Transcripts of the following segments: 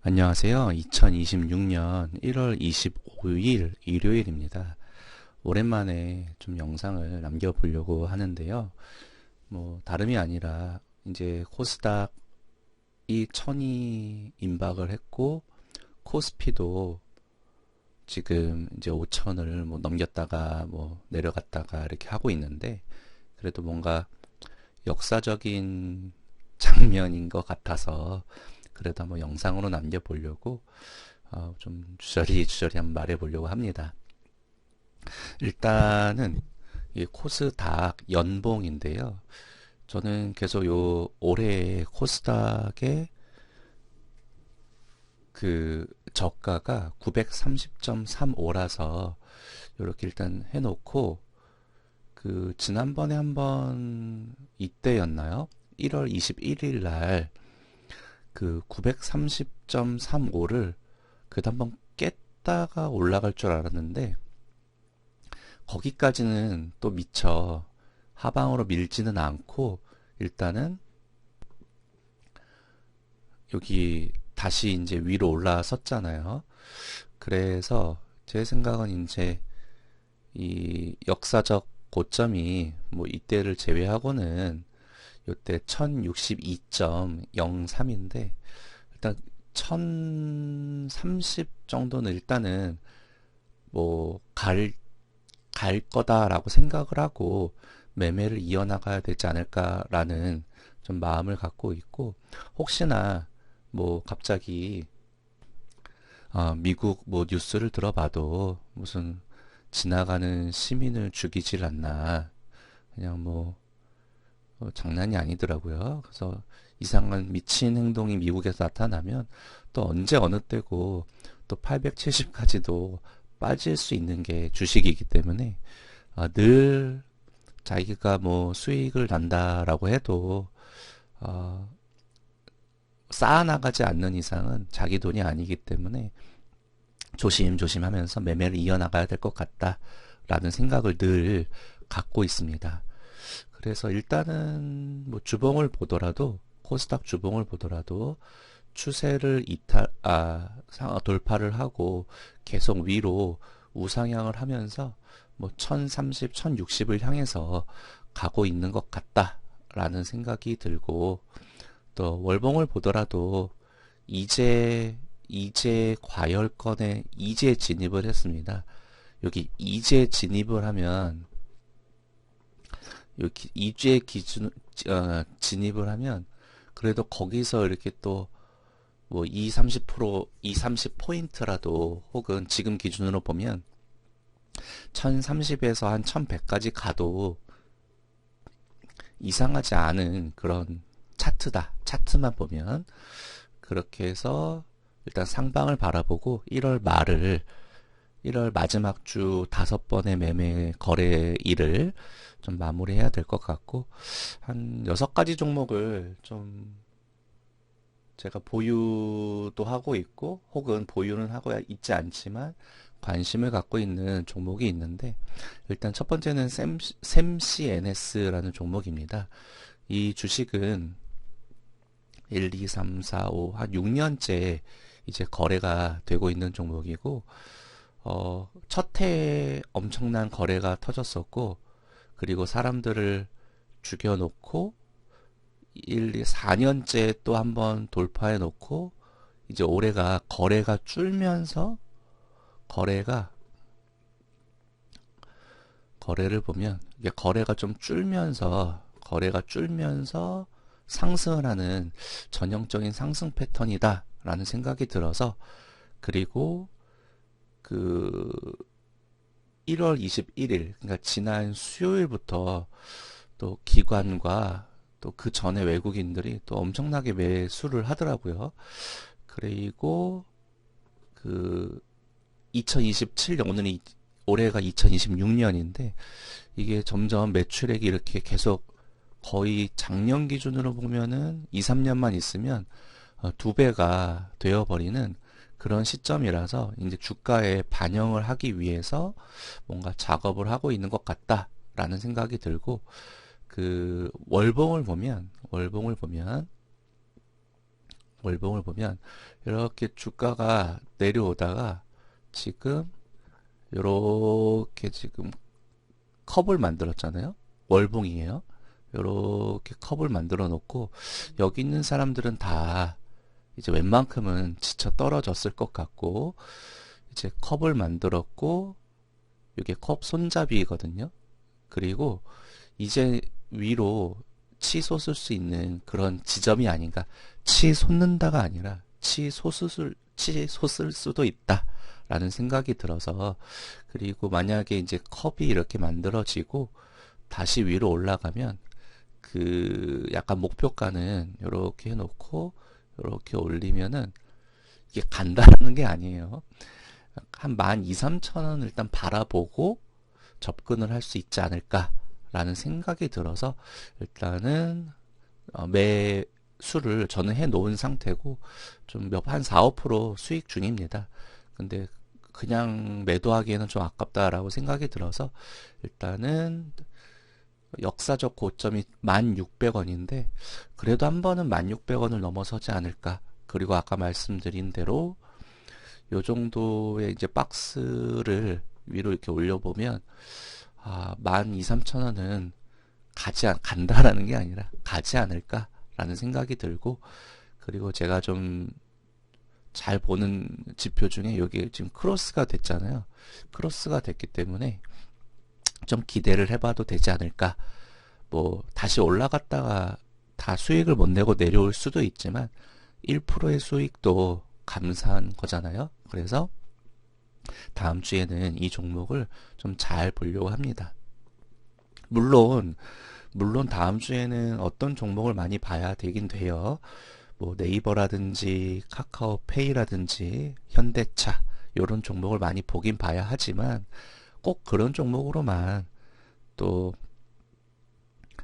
안녕하세요. 2026년 1월 25일 일요일입니다. 오랜만에 좀 영상을 남겨보려고 하는데요. 다름이 아니라 이제 코스닥이 천이 임박을 했고, 코스피도 지금 이제 5천을 넘겼다가 내려갔다가 이렇게 하고 있는데, 그래도 뭔가 역사적인 장면인 것 같아서 그래도 한번 영상으로 남겨보려고 좀 주저리 한번 말해보려고 합니다. 일단은 이 코스닥 연봉인데요. 저는 계속 요 올해 코스닥의 그 저가가 930.35라서 이렇게 일단 해놓고, 그 지난번에 한번 이때였나요? 1월 21일 날 그 930.35를 그래도 한번 깼다가 올라갈 줄 알았는데, 거기까지는 또 미처 하방으로 밀지는 않고 일단은 여기 다시 이제 위로 올라섰잖아요. 그래서 제 생각은 이제 이 역사적 고점이 이때를 제외하고는 요때 1062.03인데, 일단 1030 정도는 일단은 갈 거다라고 생각을 하고 매매를 이어나가야 되지 않을까라는 좀 마음을 갖고 있고, 혹시나 갑자기 미국 뉴스를 들어봐도 무슨 지나가는 시민을 죽이질 않나, 그냥 장난이 아니더라고요. 그래서 이상한 미친 행동이 미국에서 나타나면 또 언제 어느 때고 또 870까지도 빠질 수 있는 게 주식이기 때문에, 늘 자기가 수익을 난다라고 해도 어, 쌓아나가지 않는 이상은 자기 돈이 아니기 때문에 조심조심 하면서 매매를 이어나가야 될 것 같다라는 생각을 늘 갖고 있습니다. 그래서 일단은 주봉을 보더라도, 코스닥 주봉을 보더라도 추세를 돌파를 하고 계속 위로 우상향을 하면서 1030, 1060을 향해서 가고 있는 것 같다라는 생각이 들고, 또 월봉을 보더라도 이제 과열권에 이제 진입을 했습니다. 여기 이제 진입을 하면, 여기 이제 진입을 하면 그래도 거기서 이렇게 또 2, 30%, 2, 30포인트라도, 혹은 지금 기준으로 보면 1030에서 한 1100까지 가도 이상하지 않은 그런 차트다. 차트만 보면. 그렇게 해서 일단 상방을 바라보고 1월 마지막 주 5번의 매매 거래 일을 좀 마무리해야 될 것 같고, 한 6가지 종목을 좀 제가 보유도 하고 있고, 혹은 보유는 하고 있지 않지만 관심을 갖고 있는 종목이 있는데, 일단 첫 번째는 샘CNS라는 종목입니다. 이 주식은 1, 2, 3, 4, 5, 한 6년째 이제 거래가 되고 있는 종목이고, 첫 해에 엄청난 거래가 터졌었고, 그리고 사람들을 죽여놓고 1, 2, 4년째 또 한번 돌파해 놓고, 이제 올해가 거래가 줄면서, 거래를 보면 이게 거래가 줄면서 상승을 하는 전형적인 상승 패턴이다라는 생각이 들어서, 그리고 그 1월 21일, 그러니까 지난 수요일부터 또 기관과 또 그 전에 외국인들이 또 엄청나게 매수를 하더라고요. 그리고 그 2027년, 올해가 2026년인데 이게 점점 매출액이 이렇게 계속, 거의 작년 기준으로 보면은 2, 3년만 있으면 2배가 되어버리는 그런 시점이라서 이제 주가에 반영을 하기 위해서 뭔가 작업을 하고 있는 것 같다라는 생각이 들고, 그 월봉을 보면 월봉을 보면 이렇게 주가가 내려오다가 지금 이렇게 지금 컵을 만들었잖아요. 월봉이에요. 이렇게 컵을 만들어 놓고 여기 있는 사람들은 다 이제 웬만큼은 지쳐 떨어졌을 것 같고 이제 컵을 만들었고 이게 컵 손잡이거든요. 그리고 이제 위로 치솟을 수 있는 그런 지점이 아닌가. 치솟는다가 아니라 치솟을 수도 있다. 라는 생각이 들어서 그리고 만약에 이제 컵이 이렇게 만들어지고 다시 위로 올라가면 그 약간 목표가는 이렇게 해놓고 이렇게 올리면은 이게 간다는 게 아니에요. 한 12,000~13,000원 일단 바라보고 접근을 할 수 있지 않을까라는 생각이 들어서 일단은 매수를 저는 해 놓은 상태고 좀 한 4~5% 수익 중입니다. 근데 그냥 매도하기에는 좀 아깝다라고 생각이 들어서 일단은 역사적 고점이 1,600원인데 그래도 한 번은 1,600원을 넘어서지 않을까. 그리고 아까 말씀드린 대로 요 정도의 이제 박스를 위로 이렇게 올려보면 12,000~13,000원은 간다라는 게 아니라 가지 않을까라는 생각이 들고 그리고 제가 좀 잘 보는 지표 중에 여기 지금 크로스가 됐잖아요. 크로스가 됐기 때문에 좀 기대를 해봐도 되지 않을까. 뭐 다시 올라갔다가 다 수익을 못 내고 내려올 수도 있지만 1%의 수익도 감사한 거잖아요. 그래서 다음 주에는 이 종목을 좀 잘 보려고 합니다. 물론 다음 주에는 어떤 종목을 많이 봐야 되긴 돼요. 뭐 네이버라든지 카카오페이라든지 현대차 이런 종목을 많이 보긴 봐야 하지만 꼭 그런 종목으로만 또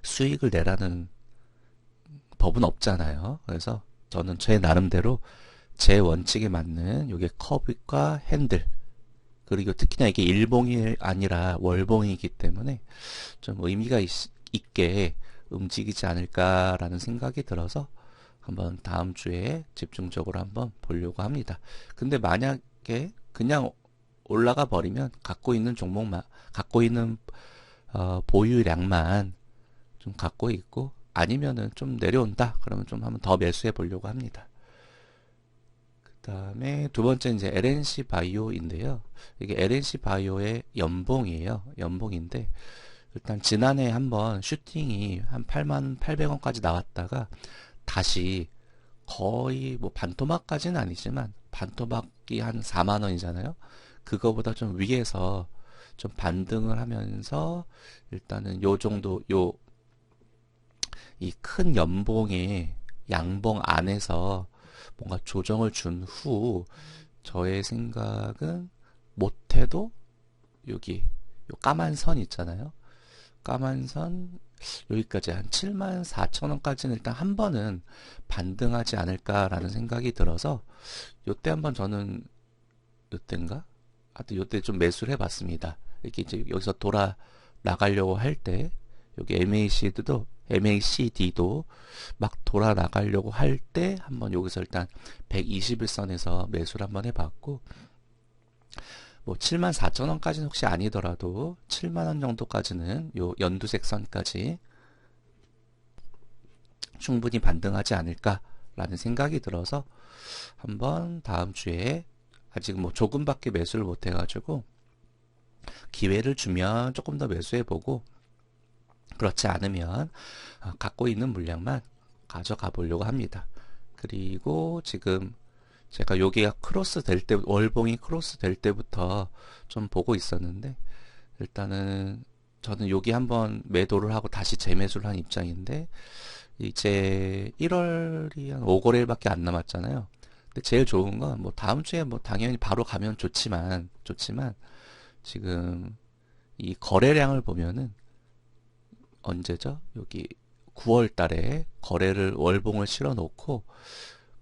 수익을 내라는 법은 없잖아요. 그래서 저는 제 나름대로 제 원칙에 맞는 요게 컵과 핸들 그리고 특히나 이게 일봉이 아니라 월봉이기 때문에 좀 의미가 있게 움직이지 않을까라는 생각이 들어서 한번 다음 주에 집중적으로 한번 보려고 합니다. 근데 만약에 그냥 올라가 버리면 갖고 있는 종목만 갖고 있는 보유량만 좀 갖고 있고 아니면은 좀 내려온다 그러면 좀 한번 더 매수해 보려고 합니다. 그 다음에 두 번째 이제 LNC 바이오인데요. 이게 LNC 바이오의 연봉이에요. 연봉인데 일단 지난해 한번 슈팅이 한 88,000원까지 나왔다가 다시 거의 뭐 반토막까지는 아니지만 반토막이 한 40,000원이잖아요. 그거보다 좀 위에서 좀 반등을 하면서 일단은 요 정도 이 큰 연봉의 양봉 안에서 뭔가 조정을 준 후 저의 생각은 못해도 여기 요 까만 선 있잖아요. 까만 선 여기까지 한 74,000원까지는 일단 한 번은 반등하지 않을까라는 생각이 들어서 요때 한번 저는 요때인가? 하여튼 요때 좀 매수를 해봤습니다. 이렇게 이제 여기서 돌아 나가려고 할 때 여기 MACD도 막 돌아 나가려고 할 때 한번 여기서 일단 121선에서 매수를 한번 해봤고 뭐 74,000원까지는 혹시 아니더라도 7만원 정도까지는 요 연두색 선까지 충분히 반등하지 않을까라는 생각이 들어서 한번 다음 주에 아직 뭐 조금밖에 매수를 못 해가지고 기회를 주면 조금 더 매수해보고 그렇지 않으면 갖고 있는 물량만 가져가 보려고 합니다. 그리고 지금 제가 여기가 크로스 될 때, 월봉이 크로스 될 때부터 좀 보고 있었는데, 일단은 저는 여기 한번 매도를 하고 다시 재매수를 한 입장인데, 이제 1월이 한 5거래일밖에 안 남았잖아요. 근데 제일 좋은 건 뭐 다음 주에 뭐 당연히 바로 가면 좋지만, 지금 이 거래량을 보면은 언제죠? 여기 9월 달에 거래를 월봉을 실어 놓고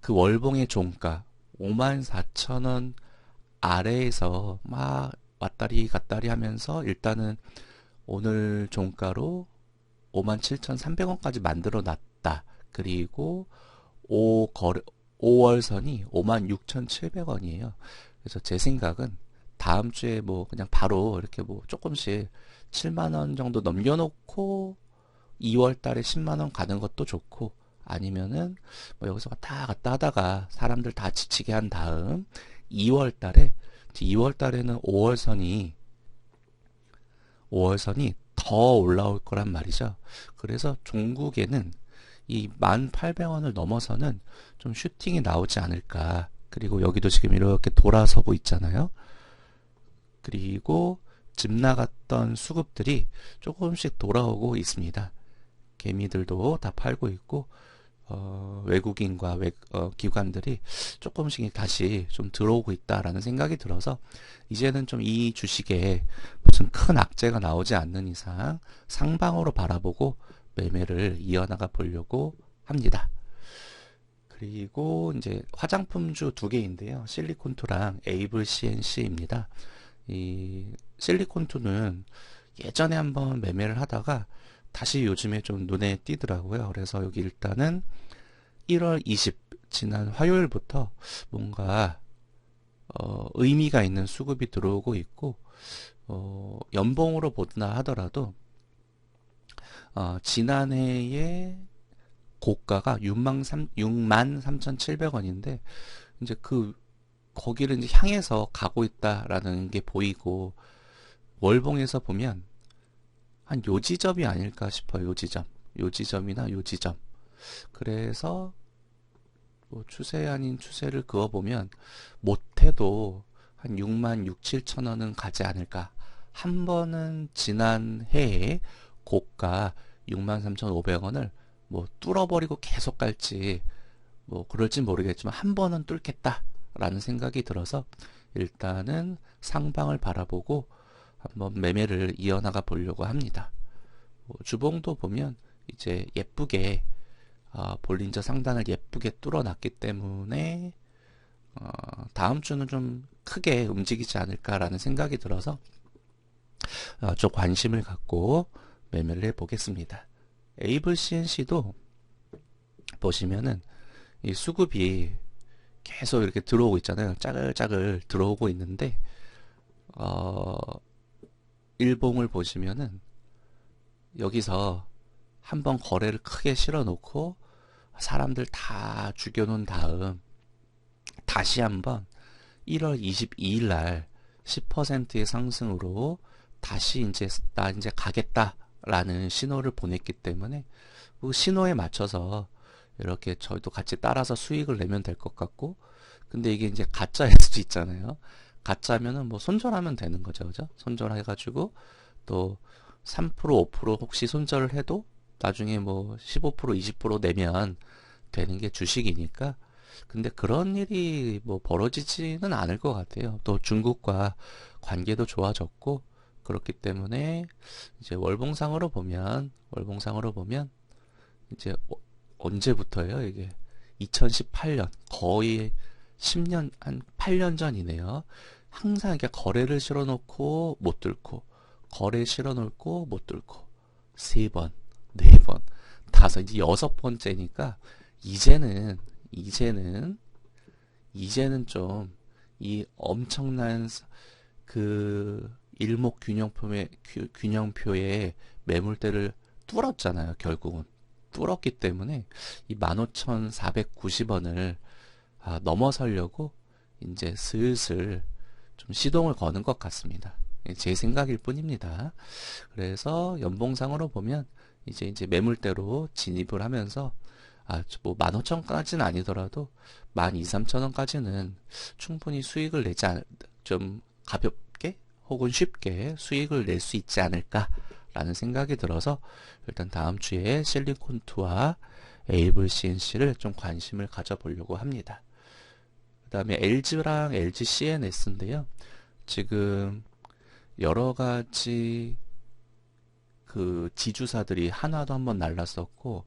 그 월봉의 종가 54,000원 아래에서 막 왔다리 갔다리 하면서 일단은 오늘 종가로 57,300원까지 만들어 놨다. 그리고 5월선이 56,700원이에요. 그래서 제 생각은 다음 주에 뭐 그냥 바로 이렇게 뭐 조금씩 7만 원 정도 남겨놓고 2월 달에 10만 원 가는 것도 좋고, 아니면은 뭐 여기서 왔다 갔다 하다가 사람들 다 지치게 한 다음 2월 달에, 2월 달에는 5월선이 더 올라올 거란 말이죠. 그래서 종국에는 이 1,800원을 넘어서는 좀 슈팅이 나오지 않을까. 그리고 여기도 지금 이렇게 돌아서고 있잖아요. 그리고 집 나갔던 수급들이 조금씩 돌아오고 있습니다. 개미들도 다 팔고 있고, 외국인과 기관들이 조금씩 다시 좀 들어오고 있다라는 생각이 들어서, 이제는 좀 이 주식에 무슨 큰 악재가 나오지 않는 이상 상방으로 바라보고 매매를 이어나가 보려고 합니다. 그리고 이제 화장품주 두 개인데요. 실리콘투랑 에이블 CNC입니다. 이 실리콘투는 예전에 한번 매매를 하다가 다시 요즘에 좀 눈에 띄더라고요. 그래서 여기 일단은 1월 20, 지난 화요일부터 뭔가 의미가 있는 수급이 들어오고 있고, 연봉으로 본다 하더라도 지난해의 고가가 63,700원인데 이제 거기를 이제 향해서 가고 있다라는 게 보이고, 월봉에서 보면 한 요 지점이 아닐까 싶어요. 요 지점이나 요 지점. 그래서 뭐 추세 아닌 추세를 그어보면 못해도 한 6만 6, 7천 원은 가지 않을까. 한 번은 지난 해에 고가 63,500원을 뭐 뚫어버리고 계속 갈지 뭐 그럴진 모르겠지만 한 번은 뚫겠다라는 생각이 들어서 일단은 상방을 바라보고 한번 매매를 이어나가 보려고 합니다. 주봉도 보면 이제 예쁘게 볼린저 상단을 예쁘게 뚫어놨기 때문에 다음 주는 좀 크게 움직이지 않을까라는 생각이 들어서 좀 관심을 갖고 매매를 해보겠습니다. 에이블 CNC도 보시면은 이 수급이 계속 이렇게 들어오고 있잖아요. 짜글짜글 들어오고 있는데 일봉을 보시면은 여기서 한번 거래를 크게 실어 놓고 사람들 다 죽여놓은 다음 다시 한번 1월 22일 날 10%의 상승으로 다시 나 이제 가겠다라는 신호를 보냈기 때문에 그 신호에 맞춰서 이렇게 저희도 같이 따라서 수익을 내면 될 것 같고, 근데 이게 이제 가짜일 수도 있잖아요. 가짜면은 뭐 손절하면 되는 거죠, 그죠? 손절해가지고 또 3%, 5% 혹시 손절을 해도 나중에 뭐 15%, 20% 내면 되는 게 주식이니까. 근데 그런 일이 뭐 벌어지지는 않을 것 같아요. 또 중국과 관계도 좋아졌고 그렇기 때문에 이제 월봉상으로 보면 이제 언제부터예요? 이게 2018년 거의 10년 한 8년 전이네요. 항상 이렇게 거래를 실어놓고 못 뚫고, 거래 실어놓고 못 뚫고, 세 번, 네 번, 다섯, 이제 여섯 번째니까 이제는 좀 이 엄청난 그 균형표의 매물대를 뚫었잖아요. 결국은 뚫었기 때문에 이 15,490원을 넘어서려고 이제 슬슬 좀 시동을 거는 것 같습니다. 제 생각일 뿐입니다. 그래서 연봉상으로 보면 이제 매물대로 진입을 하면서 뭐 15,000원까지는 아니더라도 12,000~13,000원까지는 충분히 수익을 좀 가볍게 혹은 쉽게 수익을 낼 수 있지 않을까라는 생각이 들어서 일단 다음 주에 실리콘투와 에이블 CNC를 좀 관심을 가져보려고 합니다. 그 다음에 LG랑 LG CNS인데요. 지금 여러 가지 그 지주사들이 한화도 한번 날랐었고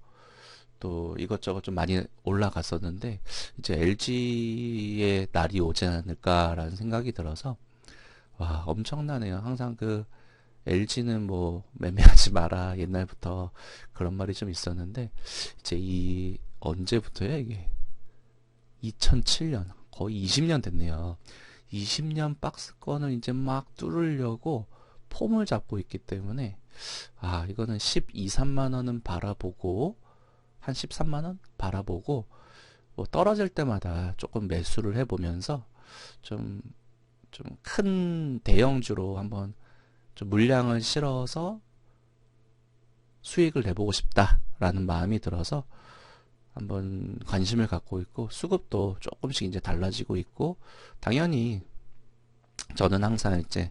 또 이것저것 좀 많이 올라갔었는데 이제 LG의 날이 오지 않을까라는 생각이 들어서 와 엄청나네요. 항상 그 LG는 뭐 매매하지 마라 옛날부터 그런 말이 좀 있었는데 이제 언제부터야 이게 2007년, 거의 20년 됐네요. 20년 박스권을 이제 막 뚫으려고 폼을 잡고 있기 때문에, 이거는 12, 3만 원은 바라보고, 한 13만 원 바라보고, 뭐 떨어질 때마다 조금 매수를 해보면서 좀 큰 대형주로 한번 좀 물량을 실어서 수익을 내보고 싶다라는 마음이 들어서 한번 관심을 갖고 있고, 수급도 조금씩 이제 달라지고 있고, 당연히 저는 항상 이제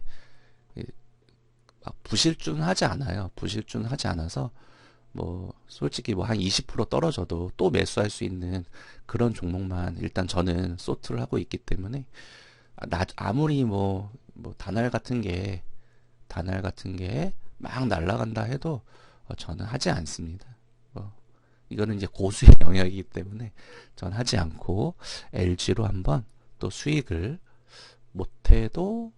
막 부실주는 하지 않아요. 부실주는 하지 않아서 뭐 솔직히 뭐 한 20% 떨어져도 또 매수할 수 있는 그런 종목만 일단 저는 소트를 하고 있기 때문에, 아무리 뭐 단알 같은 게 막 날아간다 해도 저는 하지 않습니다. 이거는 이제 고수의 영역이기 때문에 전 하지 않고 LG로 한번 또 수익을 못해도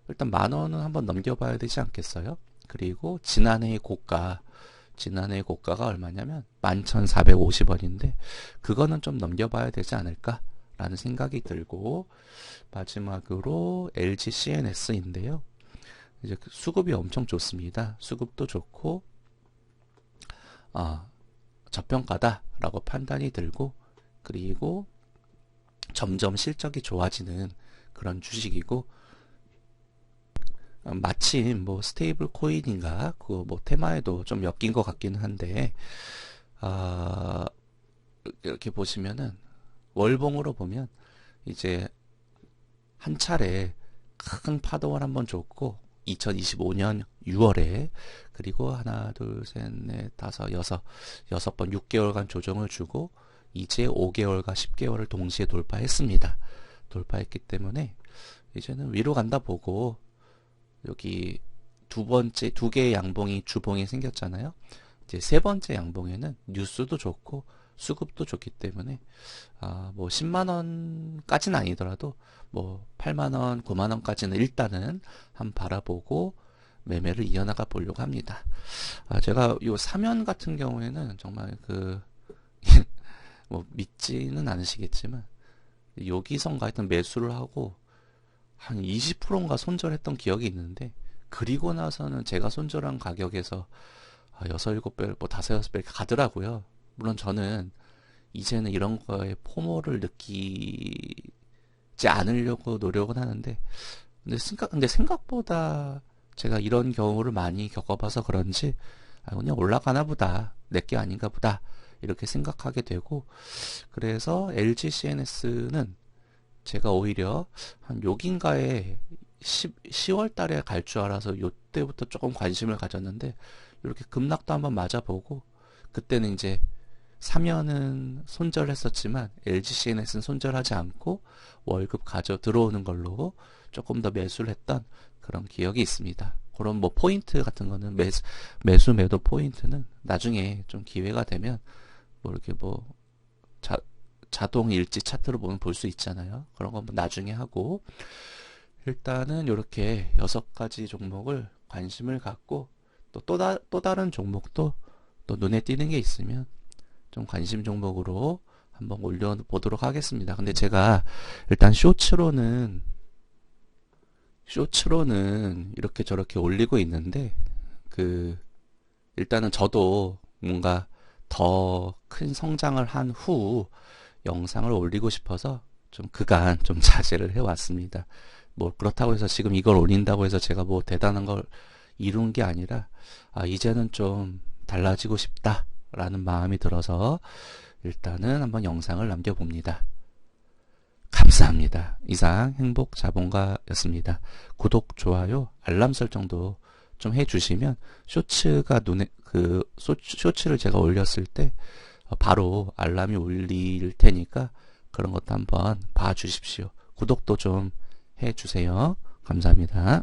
일단 10,000원은 한번 넘겨봐야 되지 않겠어요? 그리고 지난해의 고가가 얼마냐면 11,450원인데 그거는 좀 넘겨봐야 되지 않을까 라는 생각이 들고, 마지막으로 LG CNS인데요. 이제 수급이 엄청 좋습니다. 수급도 좋고 저평가다라고 판단이 들고, 그리고 점점 실적이 좋아지는 그런 주식이고, 마침 뭐 스테이블 코인인가 그거 뭐 테마에도 좀 엮인 것 같기는 한데, 이렇게 보시면은 월봉으로 보면 이제 한 차례 큰 파동을 한번 줬고, 2025년 6월에, 그리고 하나, 둘, 셋, 넷, 다섯, 여섯 번 6개월간 조정을 주고, 이제 5개월과 10개월을 동시에 돌파했습니다. 돌파했기 때문에 이제는 위로 간다 보고, 여기 두 개의 양봉이 주봉이 생겼잖아요. 이제 세 번째 양봉에는 뉴스도 좋고 수급도 좋기 때문에 뭐 10만 원까지는 아니더라도 뭐 8만 원, 9만 원까지는 일단은 한번 바라보고 매매를 이어나가 보려고 합니다. 제가 요 사면 같은 경우에는 정말 뭐 믿지는 않으시겠지만 여기선가 하여튼 매수를 하고 한 20%인가 손절했던 기억이 있는데, 그리고 나서는 제가 손절한 가격에서 6, 7배, 뭐 5, 6배 이렇게 가더라고요. 물론 저는 이제는 이런 거에 포모를 느끼지 않으려고 노력은 하는데, 근데 생각보다 제가 이런 경우를 많이 겪어봐서 그런지 그냥 올라가나 보다, 내게 아닌가 보다 이렇게 생각하게 되고, 그래서 LG CNS는 제가 오히려 한 여긴가에 10월 달에 갈 줄 알아서 요때부터 조금 관심을 가졌는데, 이렇게 급락도 한번 맞아보고, 그때는 이제 사면은 손절했었지만 LG CNS는 손절하지 않고 월급 들어오는 걸로 조금 더 매수를 했던 그런 기억이 있습니다. 그런 뭐 포인트 같은 거는 매수 매도 포인트는 나중에 좀 기회가 되면 뭐 이렇게 뭐 자동 일지 차트로 보면 볼 수 있잖아요. 그런 건 뭐 나중에 하고, 일단은 이렇게 6가지 종목을 관심을 갖고, 또 다른 종목도 또 눈에 띄는 게 있으면 좀 관심 종목으로 한번 올려보도록 하겠습니다. 근데 제가 일단 쇼츠로는 이렇게 저렇게 올리고 있는데, 일단은 저도 뭔가 더 큰 성장을 한 후 영상을 올리고 싶어서 좀 그간 좀 자제를 해왔습니다. 뭐 그렇다고 해서 지금 이걸 올린다고 해서 제가 뭐 대단한 걸 이룬 게 아니라, 이제는 좀 달라지고 싶다라는 마음이 들어서 일단은 한번 영상을 남겨봅니다. 감사합니다. 이상 행복자본가였습니다. 구독, 좋아요, 알람 설정도 좀 해주시면 쇼츠가 쇼츠를 제가 올렸을 때 바로 알람이 울릴 테니까 그런 것도 한번 봐주십시오. 구독도 좀 해주세요. 감사합니다.